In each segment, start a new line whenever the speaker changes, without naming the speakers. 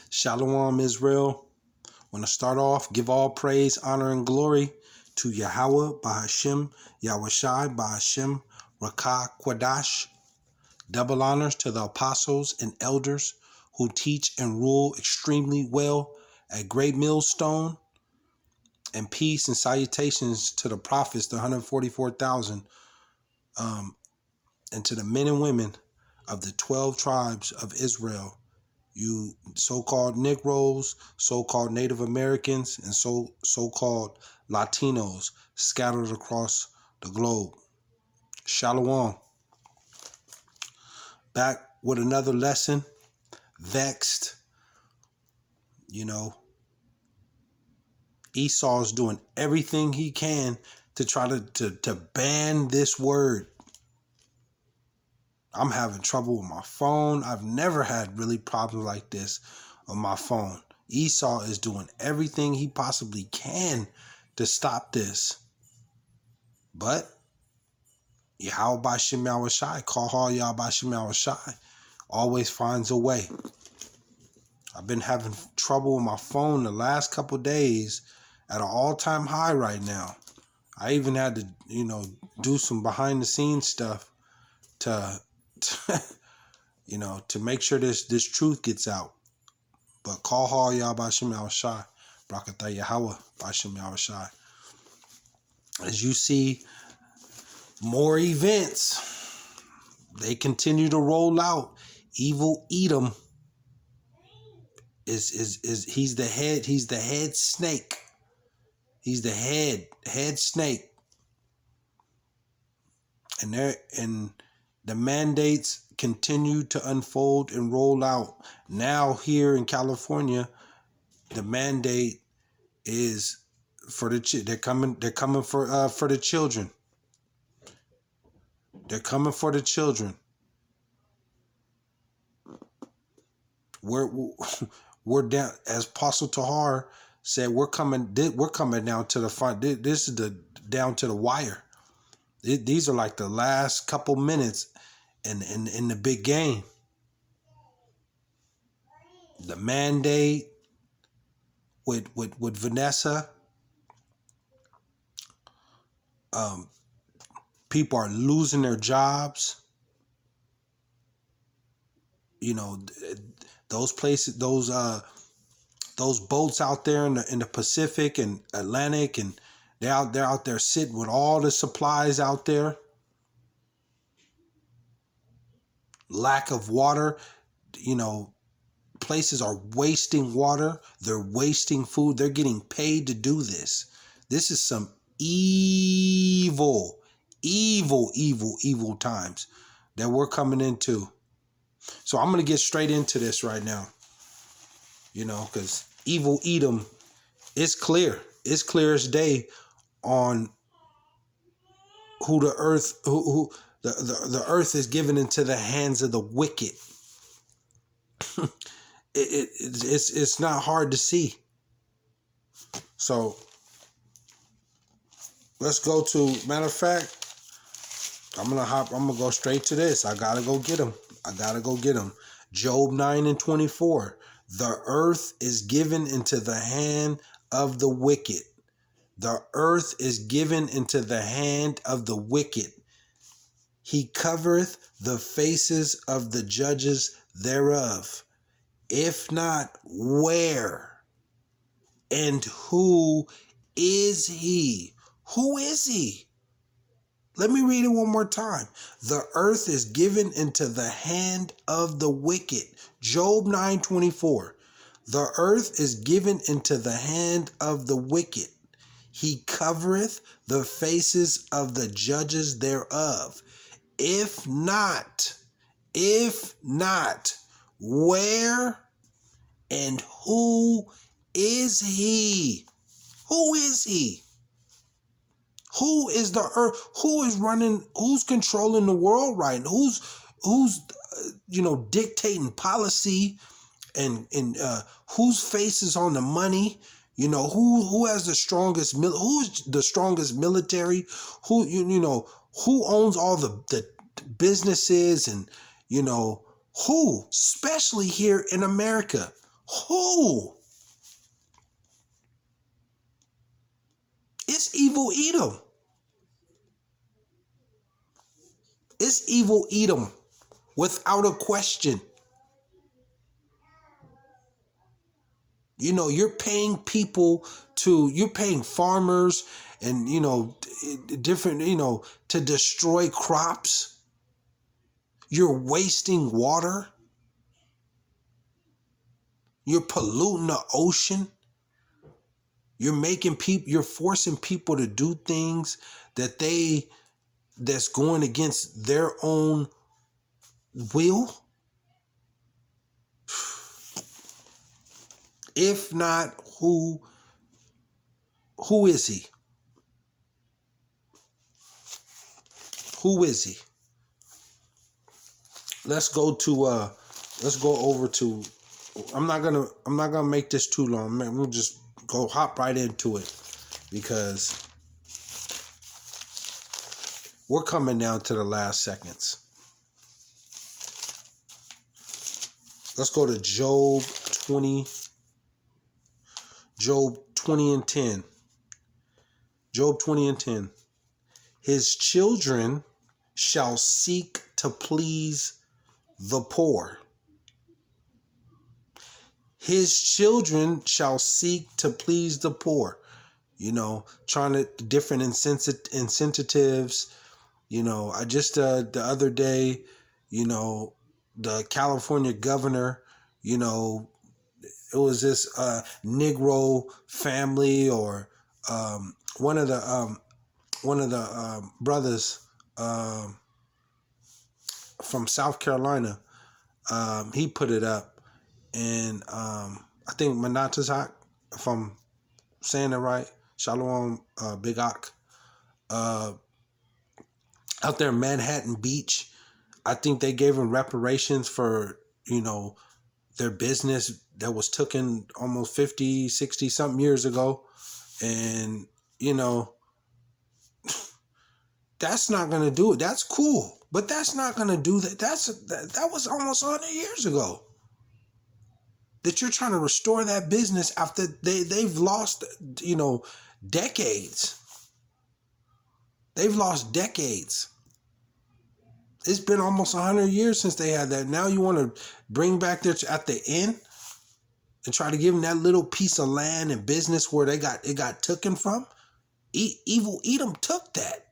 Shalom, Israel. Want to start off, give all praise, honor, and glory to Yahawah, BAHASHAM, YAHAWAHSHI, BAHASHAM, Rakah, Quadash. Double honors to the apostles and elders who teach and rule extremely well at Great Millstone. And peace and salutations to the prophets, the 144,000, and to the men and women of the 12 tribes of Israel. You so-called Negroes, so-called Native Americans, and so-called Latinos scattered across the globe. Shalom. Back with another lesson. Vexed. Esau's doing everything he can to try to ban this word. I'm having trouble with my phone. I've never had really problems like this on my phone. Esau is doing everything he possibly can to stop this. But YAHAWAHSHI, YAHAWAHSHI, always finds a way. I've been having trouble with my phone the last couple of days at an all-time high right now. I even had to, do some behind-the-scenes stuff to make sure this truth gets out. But call YAHAWAHSHI, Brakatah Yahawah, Bashim Yahawashi. As you see more events, they continue to roll out. Evil Edom he's the head snake. He's the head snake. And the mandates continue to unfold and roll out. Now here in California, the mandate is for they're coming for the children. They're coming for the children. We're down, as Apostle Tahar said, we're coming down to the front. This is down to the wire. These are like the last couple minutes in the big game. The mandate with Vanessa. People are losing their jobs. Those places, those boats out there in the Pacific and Atlantic, and they're out there sitting with all the supplies out there. Lack of water, places are wasting water. They're wasting food. They're getting paid to do this. This is some evil times that we're coming into. So I'm going to get straight into this right now, because evil Edom is clear. It's clear as day on who the earth, who the earth is given into the hands of the wicked. It's not hard to see. So let's go to, matter of fact, I'm gonna go straight to this. I gotta go get him. Job 9:24. The earth is given into the hand of the wicked. The earth is given into the hand of the wicked. He covereth the faces of the judges thereof. If not, where? And who is he? Who is he? Let me read it one more time. The earth is given into the hand of the wicked. Job 9:24. The earth is given into the hand of the wicked. He covereth the faces of the judges thereof. If not, where and who is he? Who is he? Who is the earth? Who is running? Who's controlling the world right now? Who's dictating policy, and whose face is on the money? Who has the strongest? Who's the strongest military? Who owns all the businesses, and who, especially here in America, Who? It's evil Edom. It's evil Edom, without a question. You know, you're paying you're paying farmers and, different, to destroy crops. You're wasting water. You're polluting the ocean. You're forcing people to do things that's going against their own will. If not, who is he? Who is he? Let's go over to, I'm not gonna make this too long, man. We'll just hop right into it, because we're coming down to the last seconds. Let's go to Job 20 and 10. Job 20 and 10. His children shall seek to please the poor. His children shall seek to please the poor. Trying to different incentives. I just the other day, the California governor, it was this Negro family, or one of the brothers from South Carolina. He put it up, and I think Manatazak, if I'm saying it right, Shalom Big Ak, out there in Manhattan Beach. I think they gave him reparations for, their business that was taken almost 50, 60 something years ago. And, that's not going to do it. That's cool, but that's not going to do that. That was almost 100 years ago that you're trying to restore that business after they've lost, decades. They've lost decades. It's been almost 100 years since they had that. Now you want to bring back their at the end and try to give them that little piece of land and business where it got taken from. Evil Edom took that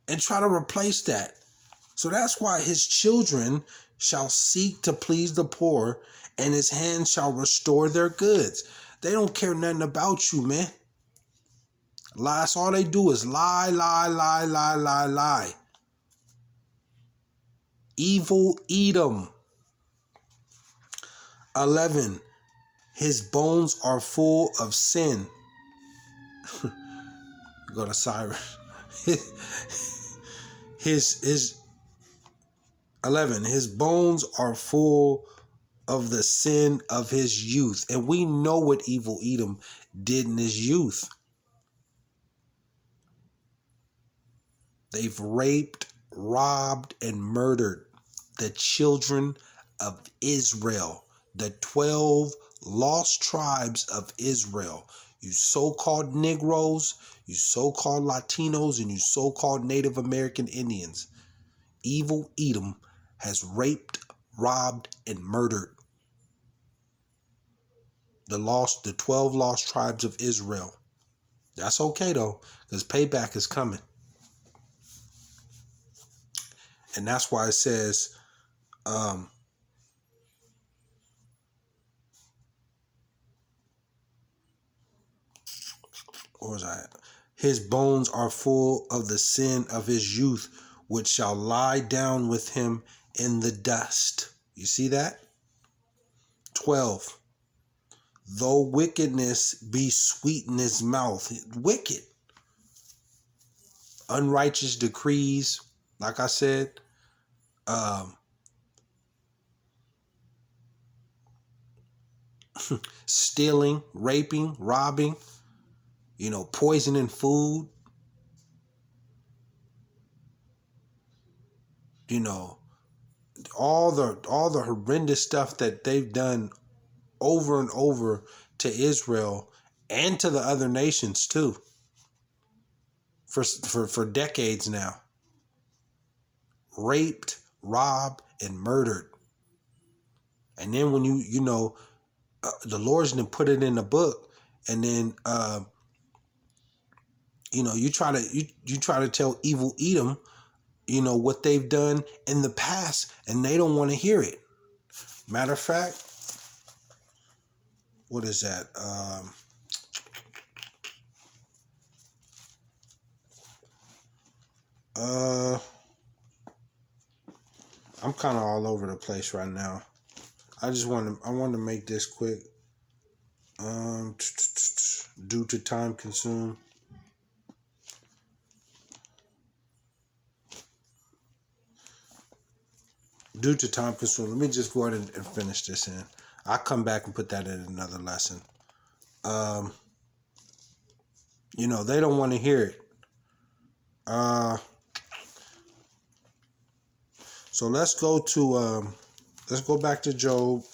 and try to replace that. So that's why his children shall seek to please the poor, and his hands shall restore their goods. They don't care nothing about you, man. Lie. That's all they do is lie, lie, lie, lie, lie, lie. Evil Edom. 11. His bones are full of sin. Go to Cyrus. His 11. His bones are full of the sin of his youth. And we know what evil Edom did in his youth. They've raped, robbed, and murdered the children of Israel, the 12 lost tribes of Israel. You so-called Negroes, you so-called Latinos, and you so-called Native American Indians. Evil Edom has raped, robbed, and murdered the 12 lost tribes of Israel. That's okay though, because payback is coming. And that's why it says, where was I at? His bones are full of the sin of his youth, which shall lie down with him in the dust. You see that? 12. Though wickedness be sweet in his mouth, wicked. Unrighteous decrees, like I said, stealing, raping, robbing, poisoning food, all the horrendous stuff that they've done over and over to Israel and to the other nations too, for decades now. Raped, robbed, and murdered. And then when the Lord's gonna put it in the book, and then you try to tell evil Edom, what they've done in the past, and they don't want to hear it. Matter of fact, what is that? I'm kind of all over the place right now. I want to make this quick. Due to time consumed. Let me just go ahead and finish this in. I'll come back and put that in another lesson. They don't want to hear it. So let's go back to Job.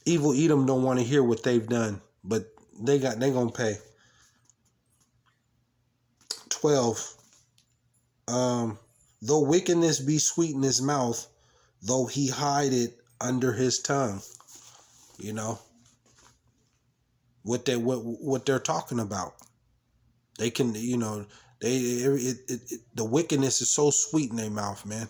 Evil Edom don't want to hear what they've done, but they gonna pay. 12. Though wickedness be sweet in his mouth, though he hide it under his tongue. What they're talking about. They can, the wickedness is so sweet in their mouth, man.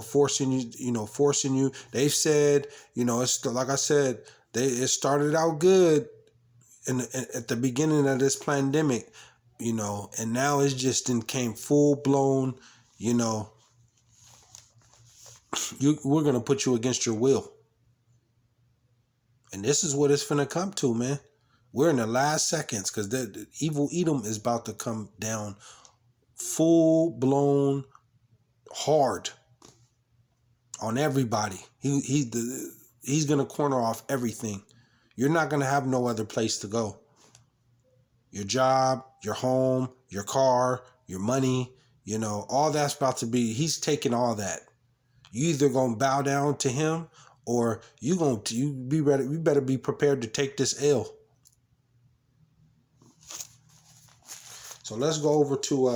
Forcing you. They've said, it's like I said, it started out good at the beginning of this pandemic, and now it's just came full blown, we're going to put you against your will. And this is what it's finna come to, man. We're in the last seconds, because the evil Edom is about to come down full blown hard on everybody. He's gonna corner off everything. You're not gonna have no other place to go. Your job, your home, your car, your money, all that's about to be. He's taking all that. You either gonna bow down to him, or you be ready. You better be prepared to take this L. So let's go over to.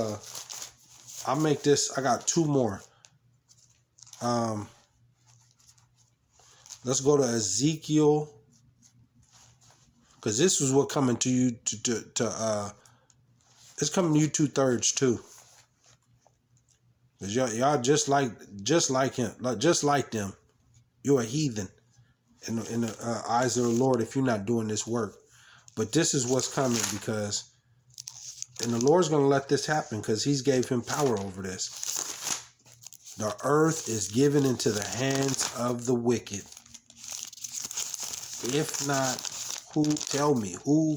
I'll make this. I got two more. Let's go to Ezekiel, because this is what coming to you it's coming to you 2/3 too. Because y'all just like him, just like them. You're a heathen in the eyes of the Lord if you're not doing this work. But this is what's coming, and the Lord's going to let this happen because he's gave him power over this. The earth is given into the hands of the wicked. If not, who? Tell me who,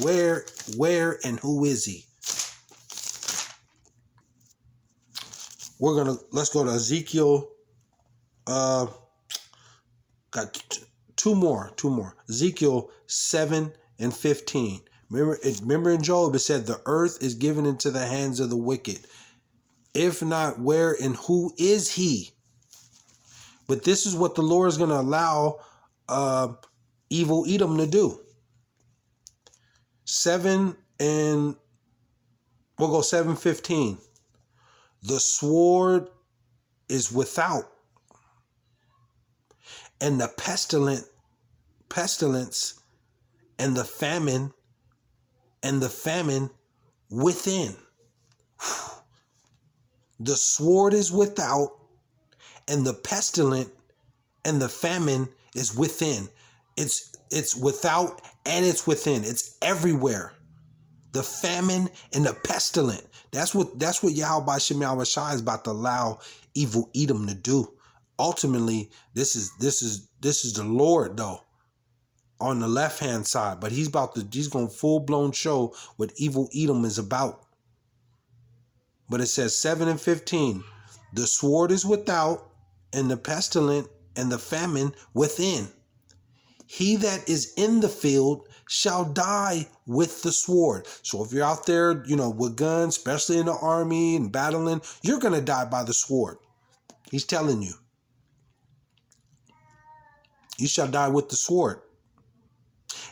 where, and who is he? Let's go to Ezekiel. Got two more. Ezekiel 7 and 15. Remember in Job it said the earth is given into the hands of the wicked. If not, where and who is he? But this is what the Lord is going to allow evil Edom to do. 7:15. The sword is without, and the pestilence and the famine within. The sword is without, and the pestilence and the famine is within. It's without and it's within. It's everywhere. The famine and the pestilence. That's what YAHAWAHSHI is about to allow evil Edom to do. Ultimately, this is the Lord though, on the left hand side, but he's going to full blown show what evil Edom is about. But it says 7 and 15, the sword is without, and the pestilence and the famine within. He that is in the field shall die with the sword. So if you're out there, with guns, especially in the army and battling, you're going to die by the sword. He's telling you. You shall die with the sword.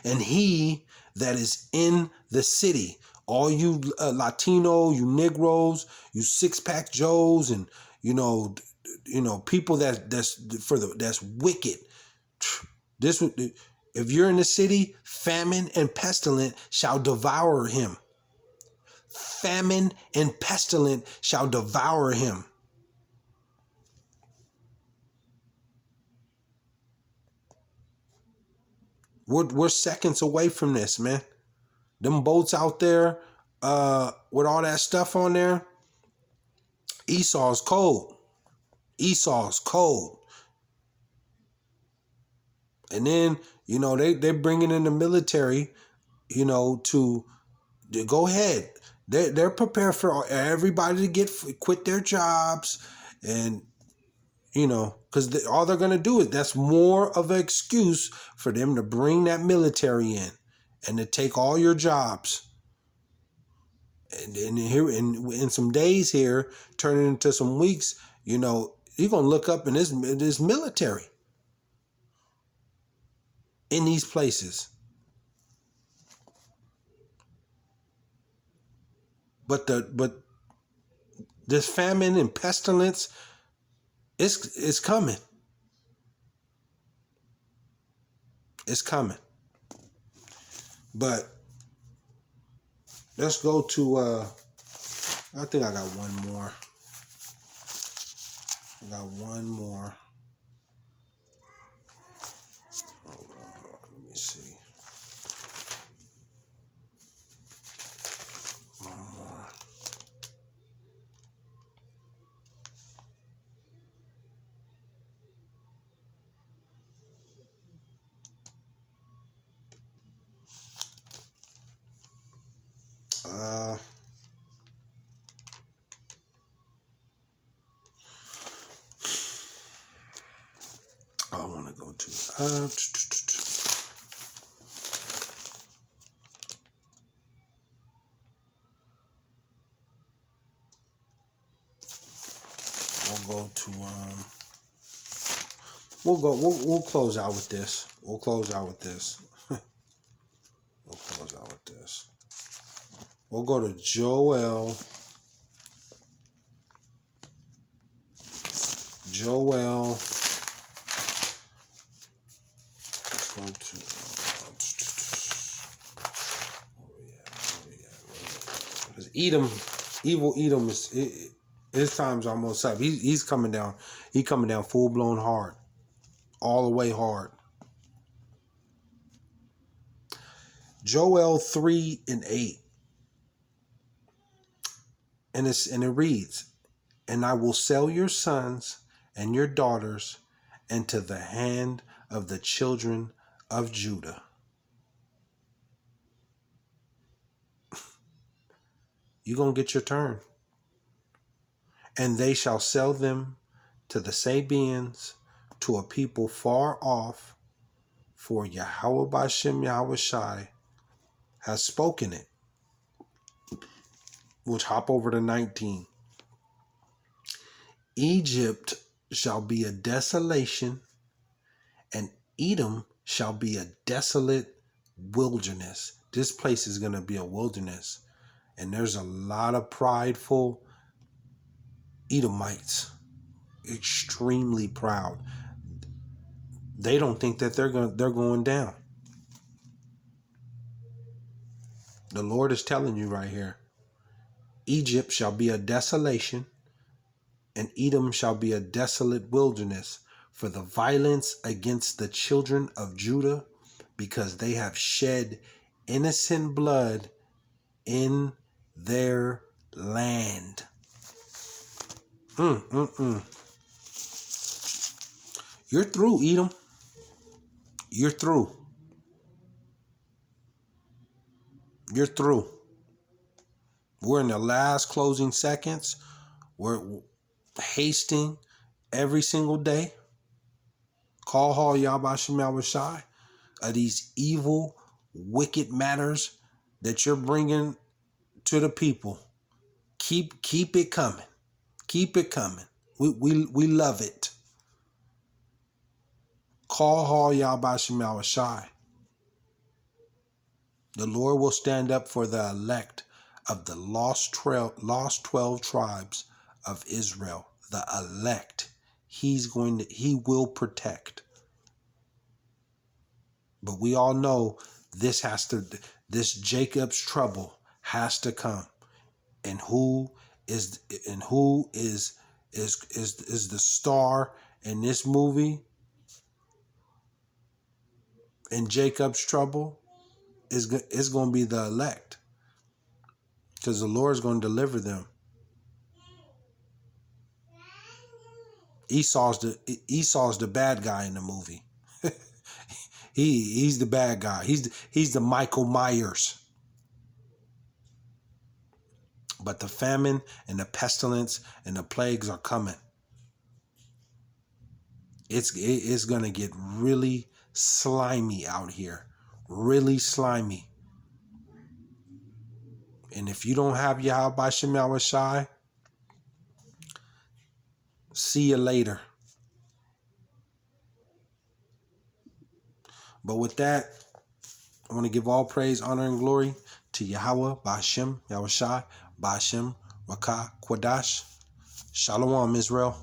And he that is in the city, all you Latino, you Negroes, you six-pack Joes, and people that's wicked. If you're in the city, famine and pestilence shall devour him. Famine and pestilence shall devour him. We're seconds away from this, man. Them boats out there with all that stuff on there, Esau's cold. Esau's cold. And then, they're bringing in the military, to go ahead. They're prepared for everybody to quit their jobs, and because all they're going to do is, that's more of an excuse for them to bring that military in and to take all your jobs. And here in some days here, turning into some weeks, you're going to look up in this military in these places. But this famine and pestilence, it's coming. It's coming. But let's go to I think I got one more. Hold on, let me see. One more. I want to go to we'll close out with this. We'll close out with this. We'll go to Joel. Let's go to because evil Edom his time's almost up. He's coming down. He's coming down full blown hard, all the way hard. Joel 3:8, and it reads, "And I will sell your sons and your daughters into the hand of the children of Judah." You're going to get your turn. "And they shall sell them to the Sabeans, to a people far off, for YAHAWAHSHI YAHAWAHSHI has spoken it." Which hop over to 19. "Egypt shall be a desolation, and Edom shall be a desolate wilderness." This place is going to be a wilderness. And there's a lot of prideful Edomites, extremely proud. They don't think that they're going down. The Lord is telling you right here, Egypt shall be a desolation, and Edom shall be a desolate wilderness for the violence against the children of Judah, because they have shed innocent blood in their land. You're through, Edom. You're through. You're through. We're in the last closing seconds. We're hasting every single day. Call Hall YAHAWAHSHI. of these evil, wicked matters that you're bringing to the people. Keep it coming. Keep it coming. We love it. Call YAHAWAHSHI. The Lord will stand up for the elect of the lost 12 tribes of Israel. The elect. He will protect. But we all know this Jacob's trouble has to come. And who is the star in this movie? In Jacob's trouble is going to be the elect, because the Lord is going to deliver them. Esau's the bad guy in the movie. He's the bad guy. He's the Michael Myers. But the famine and the pestilence and the plagues are coming. It's going to get really slimy out here. Really slimy. And if you don't have YAHAWAHSHI, see you later. But with that, I want to give all praise, honor, and glory to Yahawah, BAHASHAM, YAHAWAHSHI, BAHASHAM, Rakah, Quadash. Shalom, Israel.